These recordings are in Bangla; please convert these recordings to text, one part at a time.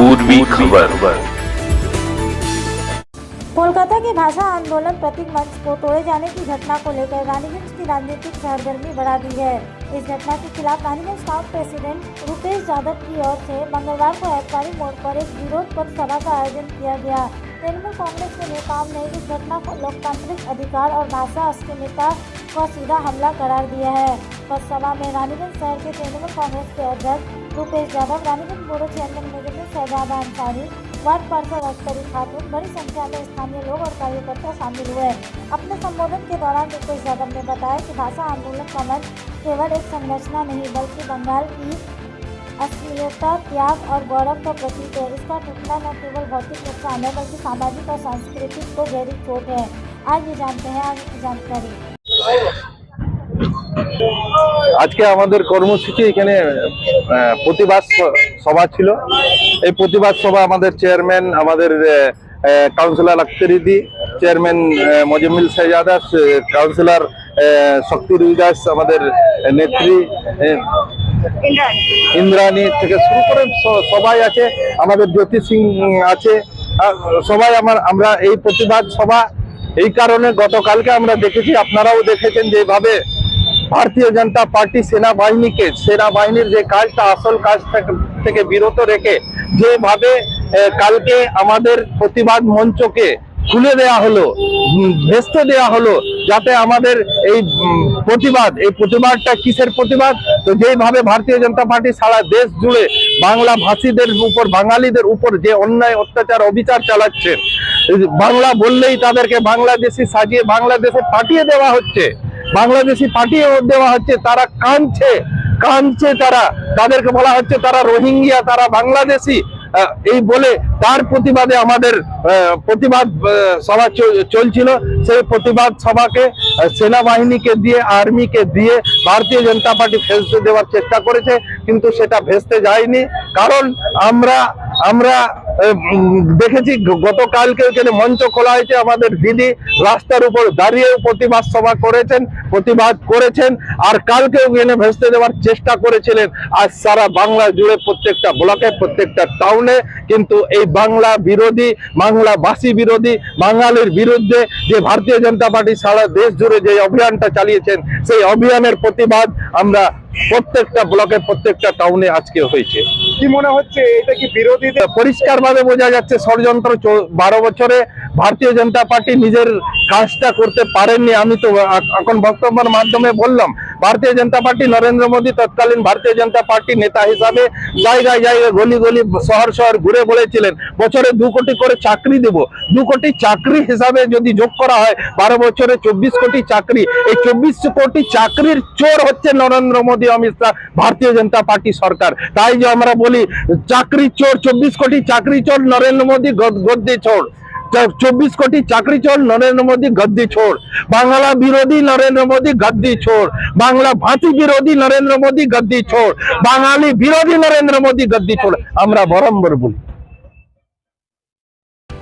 पूर्वी खबर। कोलकाता के भाषा आंदोलन प्रतीक मंच को तोड़े जाने की घटना को लेकर रानीगंज की राजनीतिक सरगर्मी बढ़ा दी है। इस घटना के खिलाफ रानीगंज टाउन प्रेसिडेंट रुपेश यादव की ओर से मंगलवार को एतवारी मोड़ पर एक विरोध पथ सभा का आयोजन किया गया। तृणमूल कांग्रेस के नेताओं ने इस घटना को लोकतांत्रिक अधिकार और भाषा अस्मिता का सीधा हमला करार दिया है। पथ सभा में रानीगंज शहर के तृणमूल कांग्रेस के अध्यक्ष रुपेश यादव, रानीगंज बोर्ड चेयरमैन मुजम्मिल शहजादा अंसारी, वार्ड पार्षद अख्तरी खातून, बड़ी संख्या में स्थानीय लोग और कार्यकर्ता शामिल हुए। अपने संबोधन के दौरान रुपेश यादव ने बताया कि भाषा आंदोलन का मंच केवल एक संरचना नहीं बल्कि बंगाल की अस्मिता, त्याग और गौरव का प्रतीक है। इसका टूटना न केवल भौतिक नुकसान है बल्कि सामाजिक और सांस्कृतिक को गहरी चोट है। आइए जानते हैं आगे की जानकारी। আজকে আমাদের কর্মসূচি এখানে প্রতিবাদ সভা ছিল। এই প্রতিবাদ সভা আমাদের চেয়ারম্যান, আমাদের কাউন্সিলর আখতারিদি, চেয়ারম্যান মুজম্মিল শহজাদা, কাউন্সিলর শক্তির উদাস, আমাদের নেত্রী ইন্দ্রাণী থেকে শুরু করে সবাই আছে, আমাদের জ্যোতি সিং আছে, সবাই আমরা এই প্রতিবাদ সভা এই কারণে গতকালকে আমরা দেখেছি, আপনারাও দেখেছেন যেভাবে ভারতীয় জনতা পার্টি সেনাবাহিনীর যে কাজটা আসল কাজ থেকে বিরত রেখে যেভাবে কালকে আমাদের প্রতিবাদ মঞ্চকে খুলে দেওয়া হলো, ভেস্তে দেওয়া হলো, যাতে আমাদের এই প্রতিবাদটা কিসের প্রতিবাদ, তো যেভাবে ভারতীয় জনতা পার্টি সারা দেশ জুড়ে বাংলা ভাষীদের উপর, বাঙালিদের উপর যে অন্যায় অত্যাচার অবিচার চালাচ্ছেন, বাংলা বললেই তাদেরকে বাংলাদেশি সাজিয়ে বাংলাদেশে পাঠিয়ে দেওয়া হচ্ছে, তারা কাঁদছে, তাদেরকে বলা হচ্ছে তারা রোহিঙ্গিয়া, তারা বাংলাদেশি, এই বলে তার প্রতিবাদে আমাদের প্রতিবাদ সভা চলছিল। সেই প্রতিবাদ সভাকে সেনাবাহিনীকে দিয়ে, আর্মিকে দিয়ে ভারতীয় জনতা পার্টি ভেস্তে দেওয়ার চেষ্টা করেছে, কিন্তু সেটা ভেস্তে যায়নি। কারণ আমরা দেখেছি গতকালকে এখানে মঞ্চ খোলা হয়েছে, আমাদের দিদি রাস্তার উপর দাঁড়িয়ে প্রতিবাদ সভা প্রতিবাদ করেছেন, আর কালকেও এখানে ভেস্তে দেওয়ার চেষ্টা করেছিলেন। আজ সারা বাংলা জুড়ে প্রত্যেকটা ব্লকে, প্রত্যেকটা টাউনে কিন্তু এই বাংলা বিরোধী, বাংলাভাষী বিরোধী, বাঙালির বিরুদ্ধে যে ভারতীয় জনতা পার্টি সারা দেশ জুড়ে যে অভিযানটা চালিয়েছেন, সেই অভিযানের প্রতিবাদ আমরা প্রত্যেকটা ব্লকে, প্রত্যেকটা টাউনে আজকে হয়েছে। কি মনে হচ্ছে এটা কি বিরোধীদের? পরিষ্কার ভাবে বোঝা যাচ্ছে ষড়যন্ত্র। 12 বছরে ভারতীয় জনতা পার্টি নিজের কাজটা করতে পারেননি। আমি তো এখন বক্তব্যের মাধ্যমে বললাম, ভারতীয় জনতা পার্টি, নরেন্দ্র মোদী তৎকালীন ভারতীয় জনতা পার্টি নেতা হিসাবে জায়গায় জায়গায় গলি গলি শহর ঘুরে বলেছিলেন বছরে 2 কোটি করে চাকরি দেব। 2 কোটি চাকরি হিসাবে যদি যোগ করা হয় 12 বছরে 24 কোটি চাকরি। এই 24 কোটি চাকরির চোর হচ্ছে নরেন্দ্র মোদী, অমিত শাহ, ভারতীয় জনতা পার্টি সরকার। তাই যে আমরা বলি চাকরি চোর, 24 কোটি চাকরি চোর, নরেন্দ্র মোদী গদ্দি ছোড়। 24 কোটি চাকরি চোর, নরেন্দ্র মোদী গদ্দি ছোড়। বাংলা বিরোধী নরেন্দ্র মোদী গদ্দি ছোড়। বাংলা ভাষী বিরোধী নরেন্দ্র মোদী গদ্দি ছোড়। বাঙালি বিরোধী নরেন্দ্র মোদী গদ্দি ছোড়, আমরা বরাবর বলি।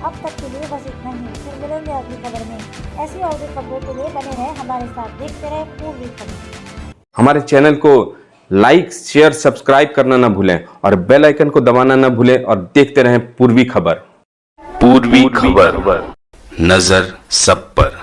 अब तक के लिए बस इतना ही। फिर मिलेंगे अगली खबर में। ऐसी और भी खबरों के लिए बने रहें हमारे साथ। देखते रहें पूर्वी खबर। हमारे चैनल को लाइक, शेयर, सब्सक्राइब करना न भूलें और बेल आइकन को दबाना न भूलें और देखते रहें पूर्वी खबर। पूर्वी खबर, नजर सब पर।